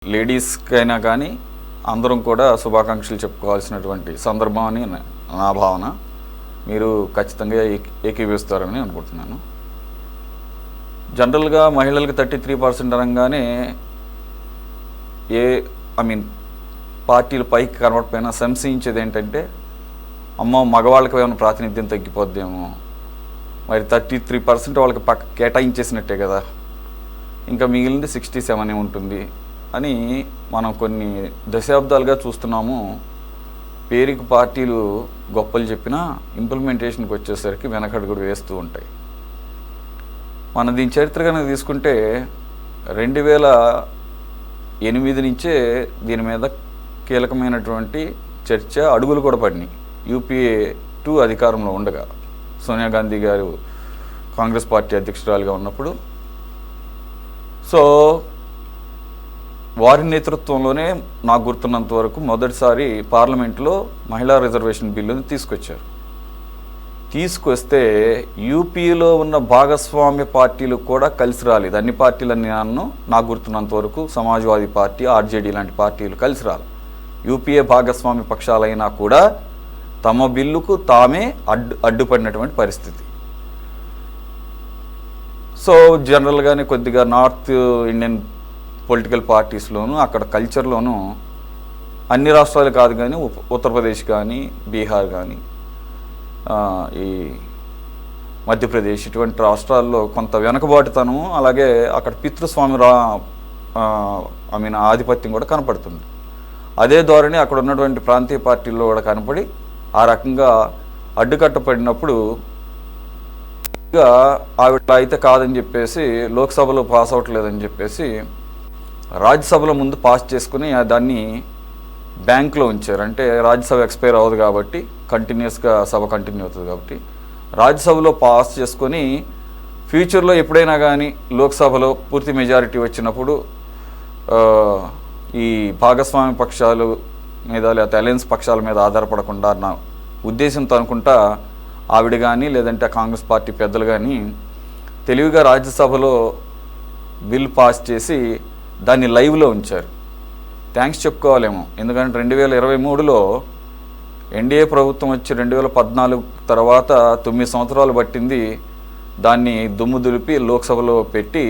లేడీస్కైనా కానీ అందరం కూడా శుభాకాంక్షలు చెప్పుకోవాల్సినటువంటి సందర్భం అని నా భావన. మీరు ఖచ్చితంగా ఏకీభవిస్తారని అనుకుంటున్నాను. జనరల్గా మహిళలకు 33% అనగానే పార్టీలు పైకి కనబడిపోయినా సంశయించేది ఏంటంటే, అమ్మ మగవాళ్ళకి ఏమైనా ప్రాతినిధ్యం తగ్గిపోద్దేమో, మరి 33% వాళ్ళకి కేటాయించేసినట్టే కదా, ఇంకా మిగిలింది 67 ఉంటుంది అని మనం కొన్ని దశాబ్దాలుగా చూస్తున్నాము. పేరుకి పార్టీలు గొప్పలు చెప్పినా ఇంప్లిమెంటేషన్కి వచ్చేసరికి వెనకడుగుడు వేస్తూ ఉంటాయి. మనం దీని చరిత్ర కనుక తీసుకుంటే 2008 నుంచే దీని మీద కీలకమైనటువంటి చర్చ, అడుగులు కూడా పడినాయి. యూపీఏ 2 అధికారంలో ఉండగా, సోనియా గాంధీ గారు కాంగ్రెస్ పార్టీ అధ్యక్షురాలుగా ఉన్నప్పుడు, సో వారి నేతృత్వంలోనే నాకు గుర్తున్నంత వరకు మొదటిసారి పార్లమెంట్లో మహిళా రిజర్వేషన్ బిల్లుని తీసుకొచ్చారు. తీసుకొస్తే యూపీలో ఉన్న భాగస్వామ్య పార్టీలు కూడా కలిసి రాలేదు. అన్ని పార్టీలన్నీ నాకు గుర్తున్నంత వరకు సమాజ్వాదీ పార్టీ, ఆర్జేడీ లాంటి పార్టీలు కలిసి రాలి. యూపీఏ భాగస్వామ్య పక్షాలైనా కూడా తమ బిల్లుకు తామే అడ్డుపడినటువంటి పరిస్థితి. సో జనరల్గానే కొద్దిగా నార్త్ ఇండియన్ పొలిటికల్ పార్టీస్లోనూ, అక్కడ కల్చర్లోనూ, అన్ని రాష్ట్రాలు కాదు కానీ ఉత్తరప్రదేశ్ కానీ, బీహార్ కానీ, ఈ మధ్యప్రదేశ్, ఇటువంటి రాష్ట్రాల్లో కొంత వెనకబాటుతనము, అలాగే అక్కడ పితృస్వామి ఆధిపత్యం కూడా కనపడుతుంది. అదే ధోరణి అక్కడ ఉన్నటువంటి ప్రాంతీయ పార్టీల్లో కూడా కనపడి ఆ రకంగా అడ్డుకట్టపడినప్పుడు, ఆవిడ అయితే కాదని చెప్పేసి లోక్సభలో పాస్ అవ్వట్లేదని చెప్పేసి రాజ్యసభలో ముందు పాస్ చేసుకుని దాన్ని బ్యాంక్లో ఉంచారు. అంటే రాజ్యసభ ఎక్స్పైర్ అవ్వదు కాబట్టి, కంటిన్యూస్గా సభ కంటిన్యూ అవుతుంది కాబట్టి రాజ్యసభలో పాస్ చేసుకొని ఫ్యూచర్లో ఎప్పుడైనా కానీ లోక్సభలో పూర్తి మెజారిటీ వచ్చినప్పుడు ఈ భాగస్వామ్య పక్షాలు మీద లేకపోతే అలయన్స్ పక్షాల మీద ఆధారపడకుండా అన్న ఉద్దేశంతో అనుకుంటా ఆవిడ కానీ లేదంటే కాంగ్రెస్ పార్టీ పెద్దలు కానీ తెలివిగా రాజ్యసభలో బిల్ పాస్ చేసి దాన్ని లైవ్లో ఉంచారు. థ్యాంక్స్ చెప్పుకోవాలేమో, ఎందుకంటే 2023లో ఎన్డీఏ ప్రభుత్వం వచ్చి 2014 తర్వాత 9 సంవత్సరాలు పట్టింది దాన్ని దుమ్ము దులిపి లోక్సభలో పెట్టి,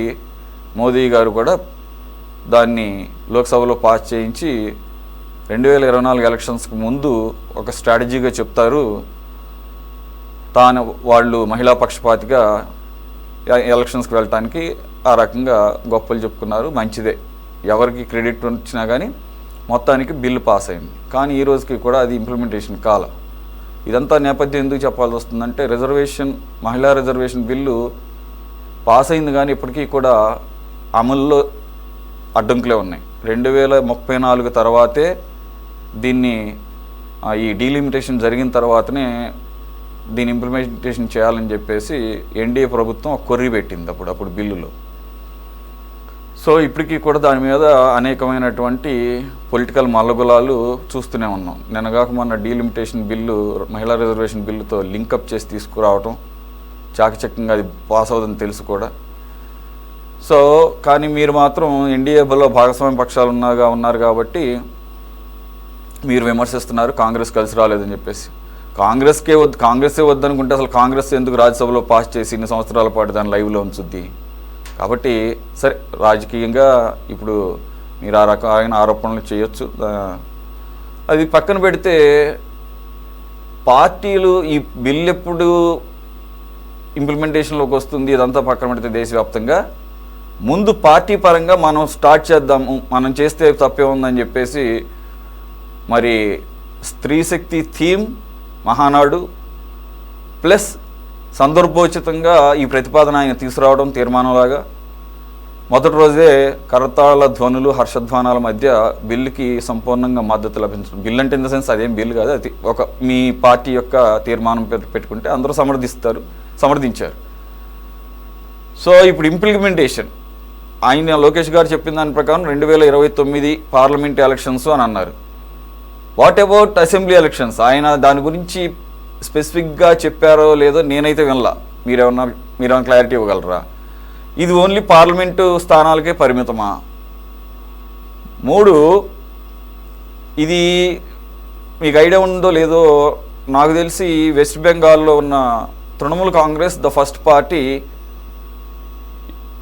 మోదీ గారు కూడా దాన్ని లోక్సభలో పాస్ చేయించి 2024 ఎలక్షన్స్కి ముందు ఒక స్ట్రాటజీగా చెప్తారు, వాళ్ళు మహిళా పక్షపాతిగా ఎలక్షన్స్కి వెళ్ళటానికి ఆ రకంగా గొప్పలు చెప్పుకున్నారు. మంచిదే, ఎవరికి క్రెడిట్ వచ్చినా కానీ మొత్తానికి బిల్లు పాస్ అయింది. కానీ ఈ రోజుకి కూడా అది ఇంప్లిమెంటేషన్ కాల. ఇదంతా నేపథ్యం ఎందుకు చెప్పాల్సి వస్తుందంటే, మహిళా రిజర్వేషన్ బిల్లు పాస్ అయింది కానీ ఇప్పటికీ కూడా అమల్లో అడ్డంకులే ఉన్నాయి. 2034 తర్వాతే దీన్ని, ఈ డీలిమిటేషన్ జరిగిన తర్వాతనే దీన్ని ఇంప్లిమెంటేషన్ చేయాలని చెప్పేసి ఎన్డీఏ ప్రభుత్వం కొర్రి పెట్టింది అప్పుడు బిల్లులో. సో ఇప్పటికీ కూడా దాని మీద అనేకమైనటువంటి పొలిటికల్ మల్లగులాలు చూస్తూనే ఉన్నాం. నిన్నగాక మొన్న డీలిమిటేషన్ బిల్లు మహిళా రిజర్వేషన్ బిల్లుతో లింకప్ చేసి తీసుకురావటం, చాకచక్యంగా అది పాస్ అవుతుందని తెలుసు కూడా. సో కానీ మీరు మాత్రం ఎన్డీఏలో భాగస్వామ్య పక్షాలు ఉన్నారు కాబట్టి మీరు విమర్శిస్తున్నారు కాంగ్రెస్ కలిసి రాలేదని చెప్పేసి. కాంగ్రెస్సే వద్దనుకుంటే అసలు కాంగ్రెస్ ఎందుకు రాజ్యసభలో పాస్ చేసి ఇన్ని సంవత్సరాల పాటు దాన్ని లైవ్లో ఉంచుద్ది. కాబట్టి సరే, రాజకీయంగా ఇప్పుడు మీరు ఆ రకమైన ఆరోపణలు చేయొచ్చు. అది పక్కన పెడితే, పార్టీలు ఈ బిల్ ఎప్పుడు ఇంప్లిమెంటేషన్లోకి వస్తుంది ఇదంతా పక్కన పెడితే, దేశవ్యాప్తంగా ముందు పార్టీ పరంగా మనం స్టార్ట్ చేద్దాము, మనం చేస్తే తప్పే ఉందని చెప్పేసి మరి స్త్రీ శక్తి థీమ్ మహానాడు ప్లస్ సందర్భోచితంగా ఈ ప్రతిపాదన ఆయన తీసుకురావడం తీర్మానంలాగా మొదటి రోజే కరతాళ ధ్వనులు, హర్షధ్వానాల మధ్య బిల్లుకి సంపూర్ణంగా మద్దతు లభించడం. బిల్ అంటే ఇన్ ద సెన్స్ అదేం బిల్ కాదు, అది ఒక మీ పార్టీ యొక్క తీర్మానం పెట్టుకుంటే అందరూ సమర్థించారు. సో ఇప్పుడు ఇంప్లిమెంటేషన్, ఆయన లోకేష్ గారు చెప్పిన దాని ప్రకారం 2029 పార్లమెంట్ ఎలక్షన్స్ అని అన్నారు. What about assembly elections? ఆయన దాని గురించి స్పెసిఫిక్గా చెప్పారో లేదో నేనైతే వినలా. మీరేమన్నా క్లారిటీ ఇవ్వగలరా? ఇది ఓన్లీ పార్లమెంటు స్థానాలకే పరిమితమా? మూడు, ఇది మీకు ఐడియా ఉందో లేదో నాకు తెలిసి వెస్ట్ బెంగాల్లో ఉన్న Trinamool Congress the first party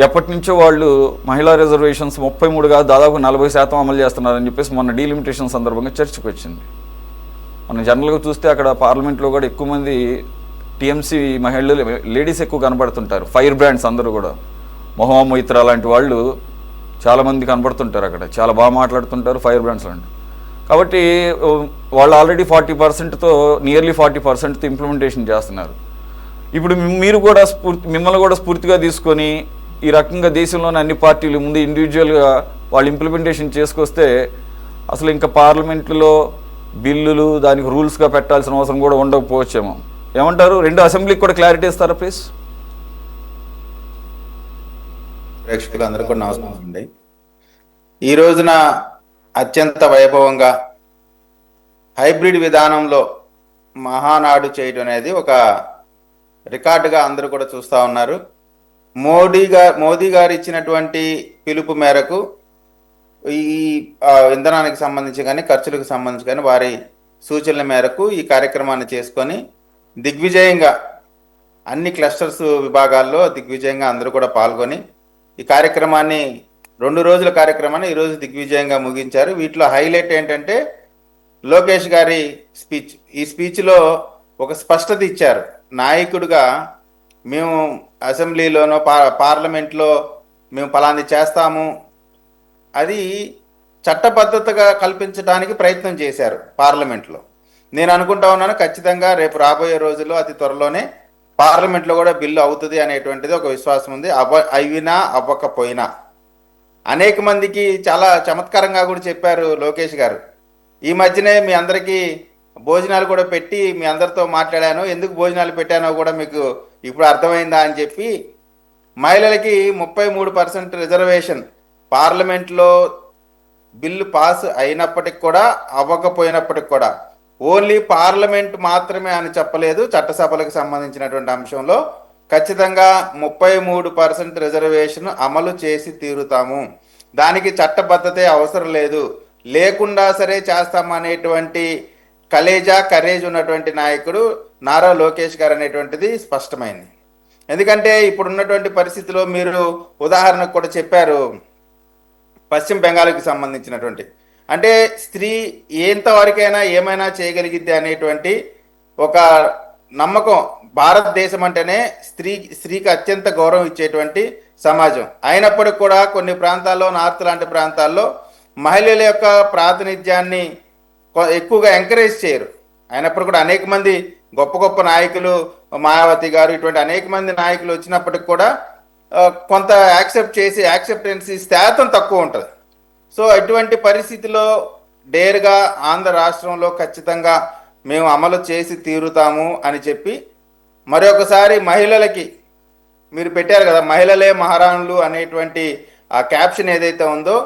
ఎప్పటి నుంచో వాళ్ళు మహిళా రిజర్వేషన్స్ 33 కాదు దాదాపు 40% అమలు చేస్తున్నారని చెప్పేసి మొన్న డీలిమిటేషన్ సందర్భంగా చర్చకు వచ్చింది. మనం జనరల్గా చూస్తే అక్కడ పార్లమెంట్లో కూడా ఎక్కువ మంది టీఎంసీ మహిళలు లేడీస్ ఎక్కువ కనబడుతుంటారు. ఫైర్ బ్రాండ్స్ అందరూ కూడా మొహమ్మా మొయిత్రా లాంటి వాళ్ళు చాలామంది కనబడుతుంటారు అక్కడ, చాలా బాగా మాట్లాడుతుంటారు ఫైర్ బ్రాండ్స్ లాంటి. కాబట్టి వాళ్ళు ఆల్రెడీ 40%తో నియర్లీ 40%తో ఇంప్లిమెంటేషన్ చేస్తున్నారు. ఇప్పుడు మీరు కూడా మిమ్మల్ని కూడా స్ఫూర్తిగా తీసుకొని ఈ రకంగా దేశంలోని అన్ని పార్టీలు ముందు ఇండివిజువల్గా వాళ్ళు ఇంప్లిమెంటేషన్ చేసుకొస్తే అసలు ఇంకా పార్లమెంట్లో బిల్లులు దానికి రూల్స్గా పెట్టాల్సిన అవసరం కూడా ఉండకపోవచ్చేమో. ఏమంటారు? రెండు అసెంబ్లీకి కూడా క్లారిటీ ఇస్తారా ప్లీజ్? ప్రేక్షకులు అందరికీ కూడా నమస్కారం అండి. ఈ రోజున అత్యంత వైభవంగా హైబ్రిడ్ విధానంలో మహానాడు చేయడం అనేది ఒక రికార్డుగా అందరూ కూడా చూస్తూ ఉన్నారు. మోదీ గారు ఇచ్చినటువంటి పిలుపు మేరకు ఈ ఇంధనానికి సంబంధించి కానీ ఖర్చులకు సంబంధించి కానీ వారి సూచనల మేరకు ఈ కార్యక్రమాన్ని చేసుకొని దిగ్విజయంగా అన్ని క్లస్టర్స్ విభాగాల్లో దిగ్విజయంగా అందరూ కూడా పాల్గొని ఈ కార్యక్రమాన్ని 2 రోజుల కార్యక్రమాన్ని ఈరోజు దిగ్విజయంగా ముగించారు. వీటిలో హైలైట్ ఏంటంటే లోకేష్ గారి స్పీచ్. ఈ స్పీచ్లో ఒక స్పష్టత ఇచ్చారు. నాయకుడిగా మేము అసెంబ్లీలోనో పార్లమెంట్లో మేము ఫలాన్ని చేస్తాము, అది చట్టబద్ధతగా కల్పించడానికి ప్రయత్నం చేశారు పార్లమెంట్లో. నేను అనుకుంటా ఉన్నాను ఖచ్చితంగా రేపు రాబోయే రోజుల్లో అతి త్వరలోనే పార్లమెంట్లో కూడా బిల్లు అవుతుంది అనేటువంటిది ఒక విశ్వాసం ఉంది. అయినా అవ్వకపోయినా అనేక మందికి చాలా చమత్కారంగా కూడా చెప్పారు లోకేష్ గారు. ఈ మధ్యనే మీ అందరికీ భోజనాలు కూడా పెట్టి మీ అందరితో మాట్లాడాను, ఎందుకు భోజనాలు పెట్టానో కూడా మీకు ఇప్పుడు అర్థమైందా అని చెప్పి మహిళలకి 33% రిజర్వేషన్ పార్లమెంట్లో బిల్లు పాస్ అయినప్పటికి కూడా అవ్వకపోయినప్పటికి కూడా ఓన్లీ పార్లమెంట్ మాత్రమే అని చెప్పలేదు. చట్టసభలకు సంబంధించినటువంటి అంశంలో ఖచ్చితంగా 33% రిజర్వేషన్ అమలు చేసి తీరుతాము, దానికి చట్టబద్ధతే అవసరం లేదు, లేకుండా సరే చేస్తామనేటువంటి కరేజ్ ఉన్నటువంటి నాయకుడు నారా లోకేష్ గారు అనేటువంటిది స్పష్టమైంది. ఎందుకంటే ఇప్పుడు ఉన్నటువంటి పరిస్థితిలో మీరు ఉదాహరణకు కూడా చెప్పారు పశ్చిమ బెంగాల్కి సంబంధించినటువంటి, అంటే స్త్రీ ఎంతవరకైనా ఏమైనా చేయగలిగిద్ది అనేటువంటి ఒక నమ్మకం. భారతదేశం అంటేనే స్త్రీకి అత్యంత గౌరవం ఇచ్చేటువంటి సమాజం. అయినప్పటికీ కూడా కొన్ని ప్రాంతాల్లో, నార్త్ లాంటి ప్రాంతాల్లో మహిళల యొక్క ప్రాతినిధ్యాన్ని ఎక్కువగా ఎంకరేజ్ చేయరు. అయినప్పుడు కూడా అనేక మంది గొప్ప గొప్ప నాయకులు, మాయావతి గారు, ఇటువంటి అనేక మంది నాయకులు వచ్చినప్పటికి కూడా కొంత యాక్సెప్టెన్సీ శాతం తక్కువ ఉంటుంది. సో ఇటువంటి పరిస్థితిలో డేర్గా ఆంధ్ర రాష్ట్రంలో ఖచ్చితంగా మేము అమలు చేసి తీరుతాము అని చెప్పి మరొకసారి మహిళలకి మీరు పెట్టారు కదా, మహిళలే మహారాణులు అనేటువంటి ఆ క్యాప్షన్ ఏదైతే ఉందో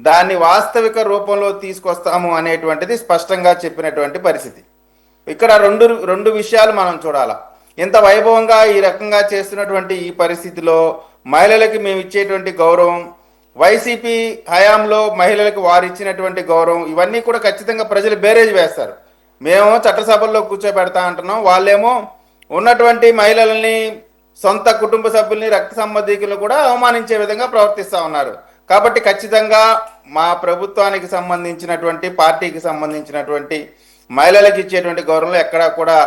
దాన్ని వాస్తవిక రూపంలో తీసుకొస్తాము అనేటువంటిది స్పష్టంగా చెప్పినటువంటి పరిస్థితి. ఇక్కడ రెండు విషయాలు మనం చూడాలా. ఇంత వైభవంగా ఈ రకంగా చేస్తున్నటువంటి ఈ పరిస్థితిలో మహిళలకి మేము ఇచ్చేటువంటి గౌరవం, వైసీపీ హయాంలో మహిళలకు వారు ఇచ్చినటువంటి గౌరవం, ఇవన్నీ కూడా ఖచ్చితంగా ప్రజలు బేరేజ్ వేస్తారు. మేము చట్టసభల్లో కూర్చోబెడతా అంటున్నాం, వాళ్ళేమో ఉన్నటువంటి మహిళలని, సొంత కుటుంబ సభ్యుల్ని, రక్త సంబంధికులు కూడా అవమానించే విధంగా ప్రవర్తిస్తూ ఉన్నారు. కాబట్టి ఖచ్చితంగా మా ప్రభుత్వానికి సంబంధించినటువంటి, పార్టీకి సంబంధించినటువంటి మహిళలకు ఇచ్చేటువంటి గౌరవంలో ఎక్కడా కూడా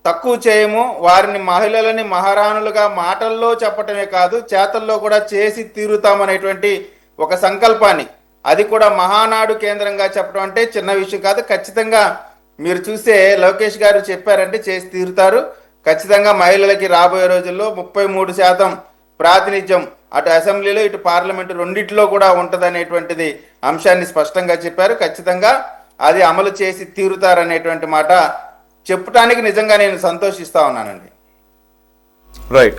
తక్కువ చేయము. వారిని, మహిళలని మహారాణులుగా మాటల్లో చెప్పటమే కాదు చేతల్లో కూడా చేసి తీరుతామనేటువంటి ఒక సంకల్పాన్ని, అది కూడా మహానాడు కేంద్రంగా చెప్పడం అంటే చిన్న విషయం కాదు. ఖచ్చితంగా మీరు చూస్తే లోకేష్ గారు చెప్పారంటే చేసి తీరుతారు. ఖచ్చితంగా మహిళలకి రాబోయే రోజుల్లో 33% ప్రాతినిధ్యం అటు అసెంబ్లీలో ఇటు పార్లమెంటు రెండిట్లో కూడా ఉంటుందనేటువంటిది అంశాన్ని స్పష్టంగా చెప్పారు. ఖచ్చితంగా అది అమలు చేసి తీరుతారనేటువంటి మాట చెప్పడానికి నిజంగా నేను సంతోషిస్తా ఉన్నానండి. రైట్.